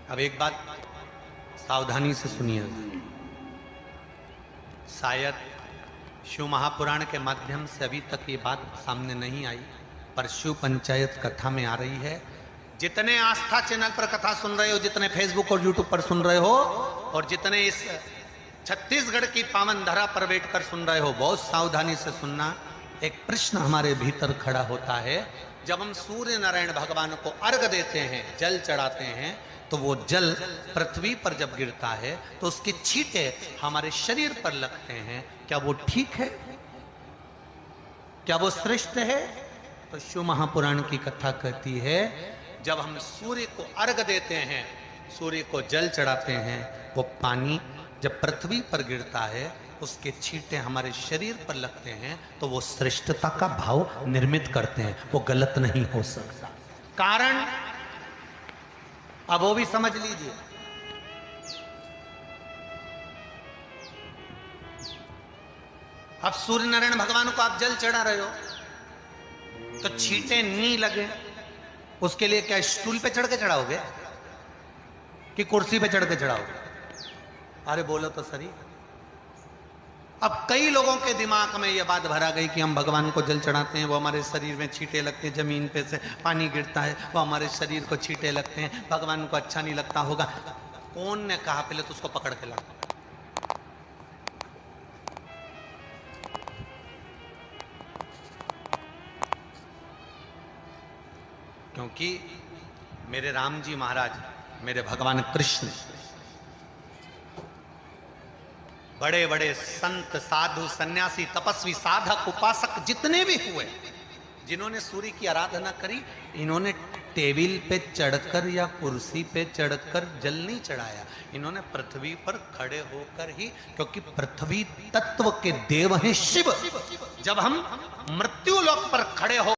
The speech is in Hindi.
अब एक बात सावधानी से सुनिए। शायद शिव महापुराण के माध्यम से अभी तक ये बात सामने नहीं आई, पर शिव पंचायत कथा में आ रही है। जितने आस्था चैनल पर कथा सुन रहे हो, जितने फेसबुक और यूट्यूब पर सुन रहे हो, और जितने इस छत्तीसगढ़ की पावन धरा पर बैठकर सुन रहे हो, बहुत सावधानी से सुनना। एक प्रश्न हमारे भीतर खड़ा होता है। जब हम सूर्य नारायण भगवान को अर्घ देते हैं, जल चढ़ाते हैं, तो वो जल पृथ्वी पर जब गिरता है तो उसके छींटे हमारे शरीर पर लगते हैं। क्या वो ठीक है? क्या वो श्रेष्ठ है? तो शिव महापुराण की कथा कहती है, जब हम सूर्य को अर्घ देते हैं, सूर्य को जल चढ़ाते हैं, वो पानी जब पृथ्वी पर गिरता है, उसके छींटे हमारे शरीर पर लगते हैं, तो वो श्रेष्ठता का भाव निर्मित करते हैं। वो गलत नहीं हो सकता। कारण अब वो भी समझ लीजिए। अब सूर्य नारायण भगवान को आप जल चढ़ा रहे हो, तो छींटे नहीं लगे, उसके लिए क्या स्टूल पे चढ़ के चढ़ाओगे कि कुर्सी पे चढ़ के चढ़ाओगे? अरे बोलो तो सही। अब कई लोगों के दिमाग में यह बात भरा गई कि हम भगवान को जल चढ़ाते हैं, वो हमारे शरीर में छींटे लगते हैं, जमीन पे से पानी गिरता है, वो हमारे शरीर को छींटे लगते हैं, भगवान को अच्छा नहीं लगता होगा। कौन ने कहा? पहले तो उसको पकड़ के लाओ। क्योंकि मेरे राम जी महाराज, मेरे भगवान कृष्ण, बड़े बड़े संत, साधु, सन्यासी, तपस्वी, साधक, उपासक जितने भी हुए, जिन्होंने सूर्य की आराधना करी, इन्होंने टेबल पे चढ़कर या कुर्सी पे चढ़कर जल नहीं चढ़ाया। इन्होंने पृथ्वी पर खड़े होकर ही, क्योंकि पृथ्वी तत्व के देव हैं शिव। जब हम मृत्यु लोक पर खड़े हो